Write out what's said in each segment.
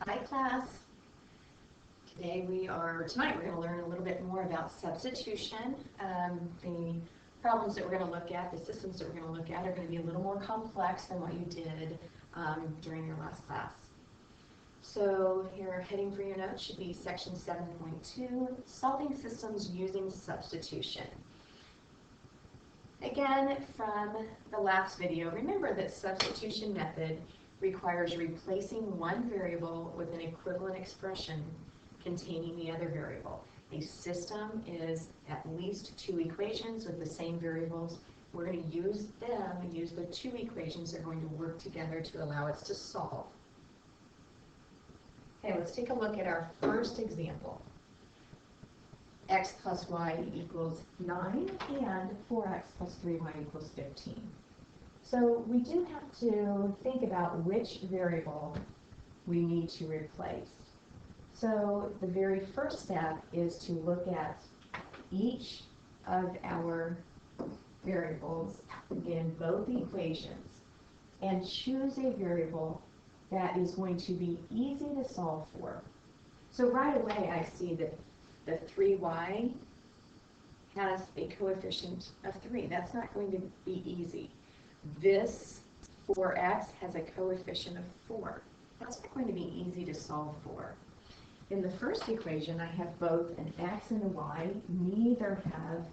Hi class. Tonight we're going to learn a little bit more about substitution. The problems that we're going to look at, the systems that we're going to look at are going to be a little more complex than what you did during your last class. So your heading for your notes should be section 7.2, solving systems using substitution. Again, from the last video, remember that substitution method requires replacing one variable with an equivalent expression containing the other variable. A system is at least two equations with the same variables. We're going to use the two equations that are going to work together to allow us to solve. Okay, let's take a look at our first example. X plus y equals 9 and 4x plus 3y equals 15. So we do have to think about which variable we need to replace. So the very first step is to look at each of our variables in both equations and choose a variable that is going to be easy to solve for. So right away I see that the 3y has a coefficient of 3. That's not going to be easy. This 4x has a coefficient of 4. That's not going to be easy to solve for. In the first equation, I have both an x and a y. Neither have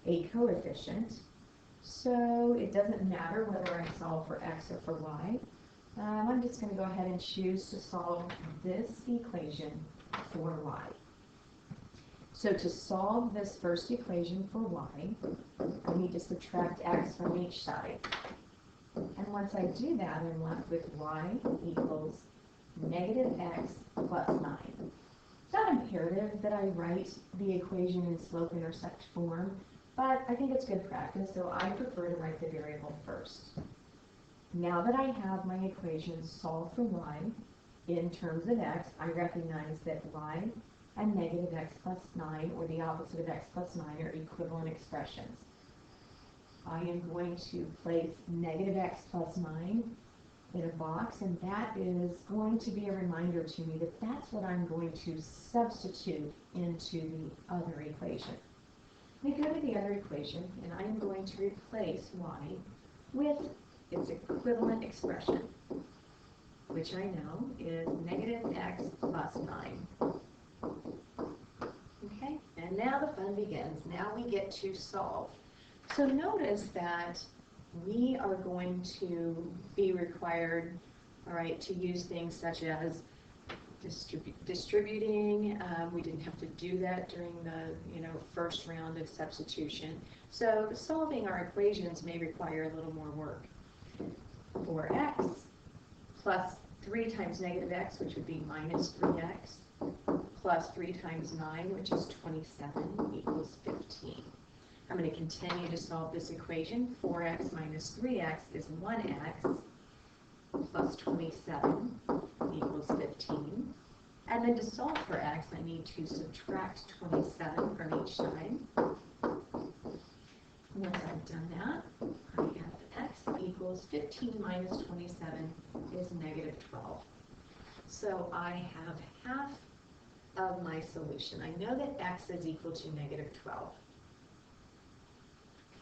a coefficient, so it doesn't matter whether I solve for x or for y. I'm just going to go ahead and choose to solve this equation for y. So to solve this first equation for y, I need to subtract x from each side. And once I do that, I'm left with y equals negative x plus 9. It's not imperative that I write the equation in slope-intercept form, but I think it's good practice, so I prefer to write the variable first. Now that I have my equation solved for y in terms of x, I recognize that y and negative x plus 9, or the opposite of x plus 9, are equivalent expressions. I am going to place negative x plus 9 in a box, and that is going to be a reminder to me that that's what I'm going to substitute into the other equation. We go to the other equation, and I'm going to replace y with its equivalent expression, which I know is negative x plus 9. Okay, and now the fun begins. Now we get to solve. So notice that we are going to be required, all right, to use things such as distributing. We didn't have to do that during the first round of substitution. So solving our equations may require a little more work. 4x plus 3 times negative x, which would be minus 3x, plus 3 times 9, which is 27, equals 15. I'm going to continue to solve this equation. 4x minus 3x is 1x, plus 27 equals 15. And then to solve for x, I need to subtract 27 from each side. Once I've done that, I have x equals 15 minus 27 is negative 12. So I have half of my solution. I know that x is equal to negative 12.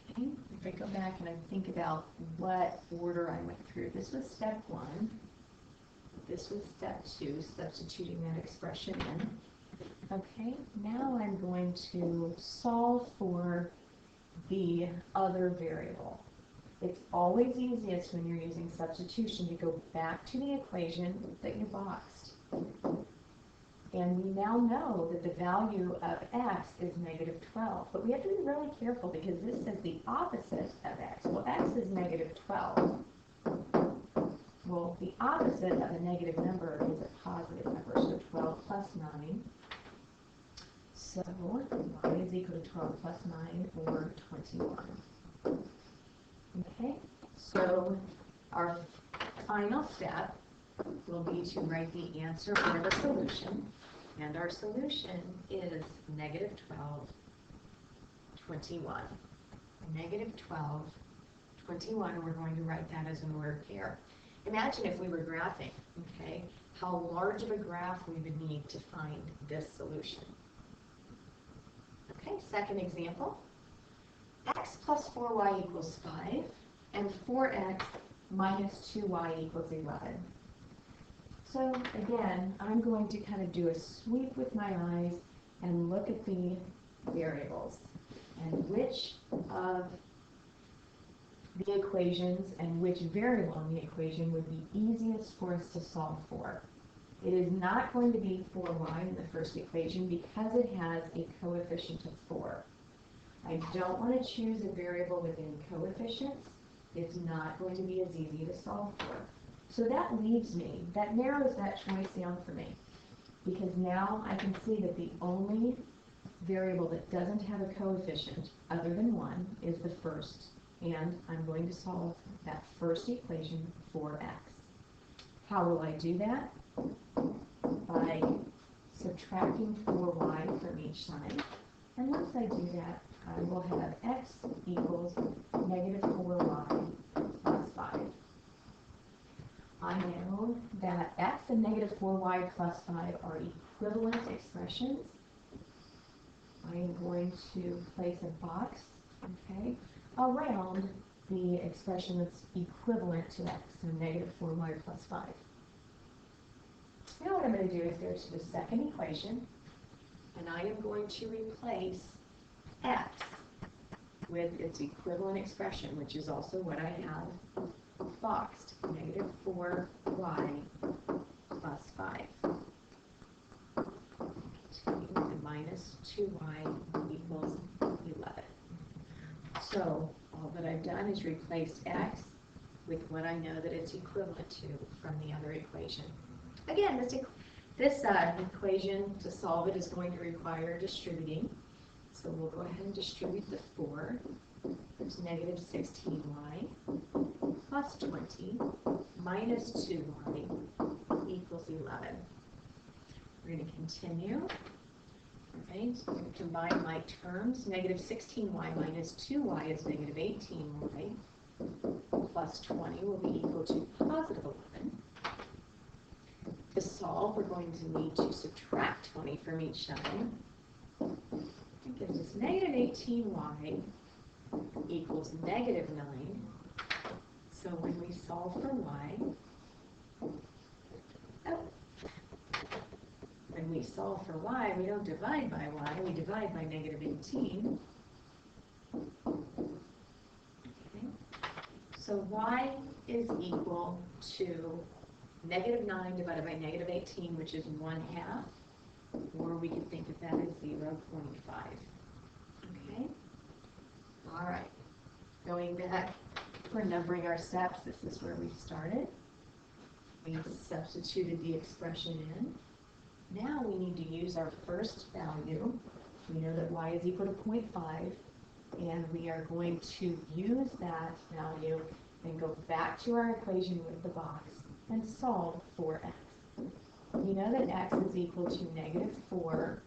Okay, if I go back and I think about what order I went through, this was step 1. This was step 2, substituting that expression in. Okay, now I'm going to solve for the other variable. It's always easiest when you're using substitution to go back to the equation that you boxed. And we now know that the value of x is negative 12. But we have to be really careful because this says the opposite of x. Well, x is negative 12. Well, the opposite of a negative number is a positive number, so 12 plus 9. So y is equal to 12 plus 9, or 21. Okay, so our final step will be to write the answer or the solution. And our solution is negative 12, 21. Negative 12, 21, we're going to write that as an ordered pair. imagine if we were graphing, okay, how large of a graph we would need to find this solution. Okay, second example. X plus 4y equals 5, and 4x minus 2y equals 11. So again, I'm going to kind of do a sweep with my eyes and look at the variables and which of the equations and which variable in the equation would be easiest for us to solve for. It is not going to be 4y in the first equation because it has a coefficient of 4. I don't want to choose a variable within coefficients. It's not going to be as easy to solve for. So that leaves me, that narrows that choice down for me, because now I can see that the only variable that doesn't have a coefficient other than 1 is the first, and I'm going to solve that first equation for x. How will I do that? By subtracting 4y from each side, and once I do that, I will have x equals negative 4y plus 5. I know that x and negative 4y plus 5 are equivalent expressions. I am going to place a box, okay, around the expression that's equivalent to x, so negative 4y plus 5. Now what I'm going to do is go to the second equation, and I am going to replace x with its equivalent expression, which is also what I have boxed, negative 4y plus 5. And minus 2y equals 11. So all that I've done is replace x with what I know that it's equivalent to from the other equation. Again, this equation, to solve it, is going to require distributing. So we'll go ahead and distribute the 4. There's negative 16y plus 20 minus 2y equals 11. We're going to continue. Okay, so I'm going to combine my terms. Negative 16y minus 2y is negative 18y plus 20 will be equal to positive 11. To solve, we're going to need to subtract 20 from each side. It gives us negative 18y equals negative 9. So when we solve for y, when we solve for y, we don't divide by y, we divide by negative 18. Okay. So y is equal to negative 9 divided by negative 18, which is 1/2, or we can think of that as 0.5. Okay? All right. Going back for numbering our steps, this is where we started. We substituted the expression in. Now we need to use our first value. We know that y is equal to 0.5, and we are going to use that value and go back to our equation with the box and solve for x. We know that x is equal to negative 4y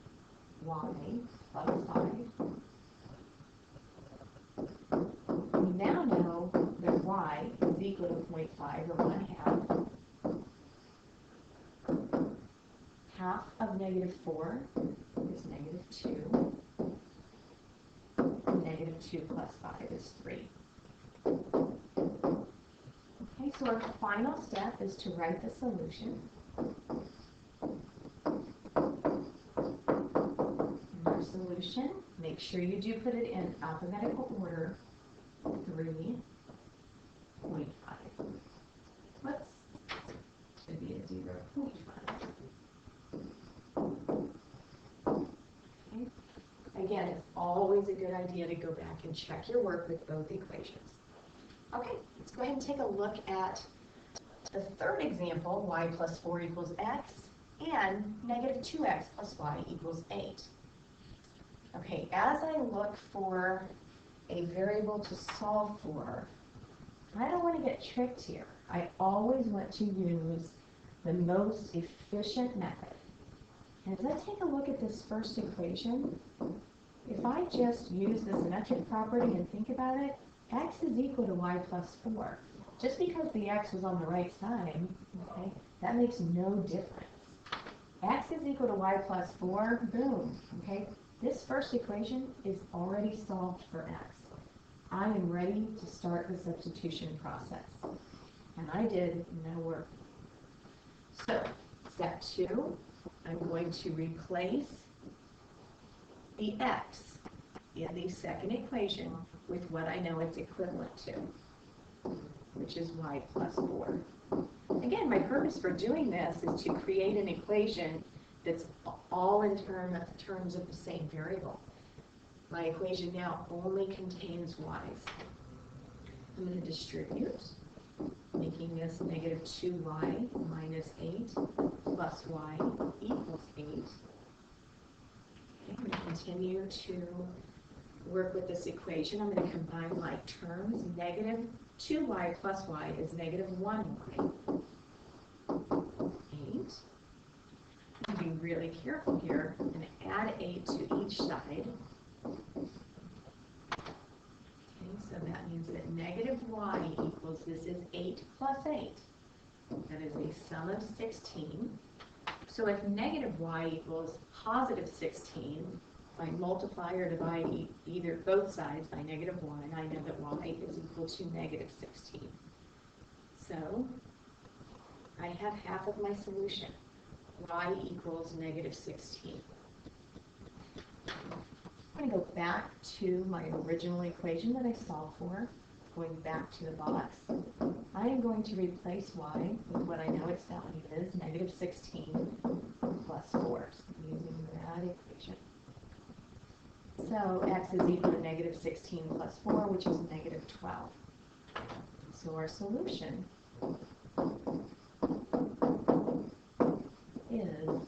plus 5. We now know that y is equal to 0.5, or 1/2. Half of negative 4 is negative 2. And negative 2 plus 5 is 3. Okay, so our final step is to write the solution. And our solution, make sure you do put it in alphabetical order, 3.5. Whoops, should be a 0.5. Okay. Again, it's always a good idea to go back and check your work with both equations. Okay, let's go ahead and take a look at the third example, y plus 4 equals x, and negative 2x plus y equals 8. Okay, as I look for a variable to solve for, I don't want to get tricked here. I always want to use the most efficient method. And as I take a look at this first equation, if I just use the symmetric property and think about it, x is equal to y plus 4. Just because the x was on the right side, okay, that makes no difference. X is equal to y plus 4, boom, okay? This first equation is already solved for x. I am ready to start the substitution process. And I did no work. So, step 2, I'm going to replace the x in the second equation with what I know it's equivalent to, which is y plus 4. Again, my purpose for doing this is to create an equation that's all in terms of the same variable. My equation now only contains y's. I'm going to distribute, making this negative 2y minus 8 plus y equals 8. Okay, I'm going to continue to work with this equation. I'm going to combine like terms. Negative 2y plus y is negative 1y. 8. I'm going to be really careful here. I'm going to add 8 to each side. Okay, so that means that negative y equals, this is 8 plus 8. That is a sum of 16. So if negative y equals positive 16, if I multiply or divide either both sides by negative 1, I know that y is equal to negative 16. So I have half of my solution. Y equals negative 16. I'm going to go back to my original equation that I solved for, going back to the box. I am going to replace y with what I know its value is, negative 16 plus 4, using that equation. So x is equal to negative 16 plus 4, which is negative 12. So our solution is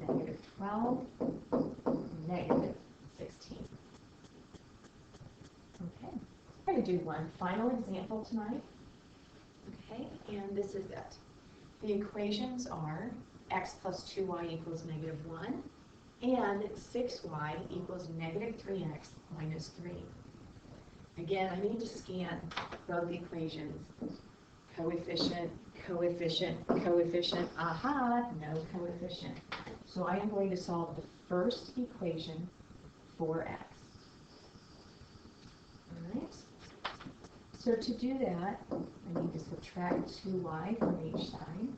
negative 12, negative 16. Okay, I'm going to do one final example tonight. Okay, and this is it. The equations are x plus 2y equals negative 1, and 6y equals negative 3x minus 3. Again, I need to scan both equations. Coefficient, coefficient, coefficient. Aha, no coefficient. So I am going to solve the first equation for x. All right. So to do that, I need to subtract 2y from each side.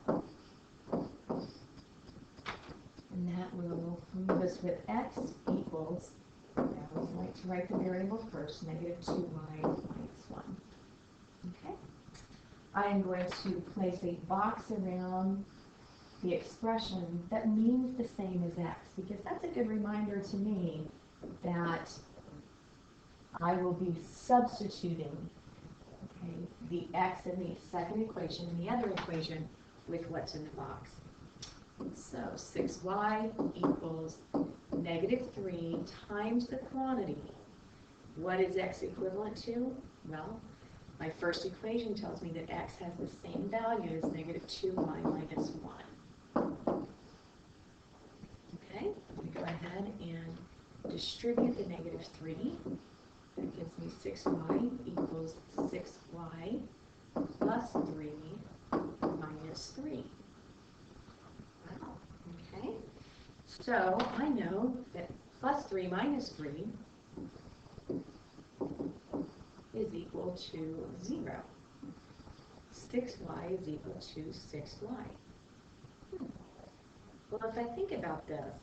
And that will leave us with x equals, I always like to write the variable first, negative 2y minus 1. Okay. I am going to place a box around the expression that means the same as x, because that's a good reminder to me that I will be substituting, okay, the x in the second equation and the other equation with what's in the box. So 6y equals negative 3 times the quantity. What is x equivalent to? Well, my first equation tells me that x has the same value as negative 2y minus 1. Okay, I'm going to go ahead and distribute the negative 3. That gives me 6y equals 6y plus 3 minus 3. Wow, okay. So I know that plus 3 minus 3 is equal to 0. 6y is equal to 6y. Well, if I think about this,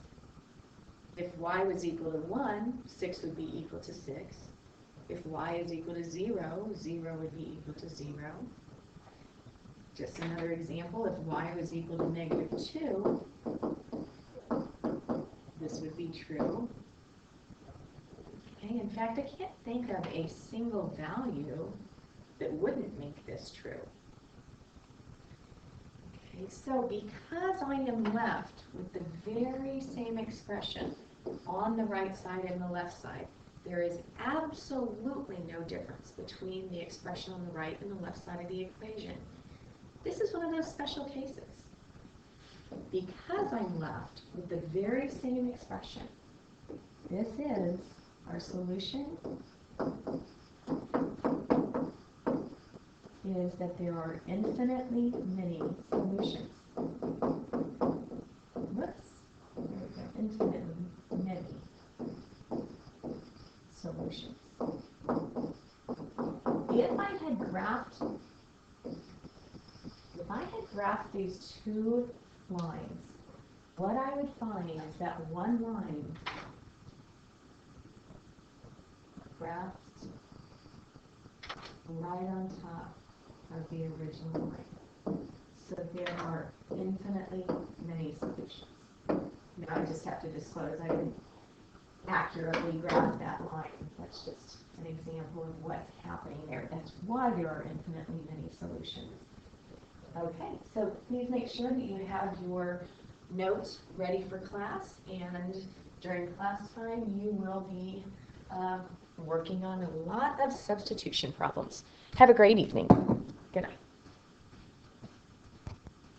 if y was equal to 1, 6 would be equal to 6. If y is equal to 0, 0 would be equal to 0. Just another example, if y was equal to negative 2, this would be true. Okay, in fact, I can't think of a single value that wouldn't make this true. Okay, so because I am left with the very same expression on the right side and the left side, there is absolutely no difference between the expression on the right and the left side of the equation. This is one of those special cases. Because I'm left with the very same expression, this is our solution is that there are infinitely many solutions. Whoops. There we go. Infinitely many solutions. If I had graphed these two lines, what I would find is that one line graphed right on top of the original line. So there are infinitely many solutions. Now I just have to disclose I didn't accurately graph that line. That's just an example of what's happening there. That's why there are infinitely many solutions. Okay, so please make sure that you have your notes ready for class, and during class time you will be working on a lot of substitution problems. Have a great evening. Good night.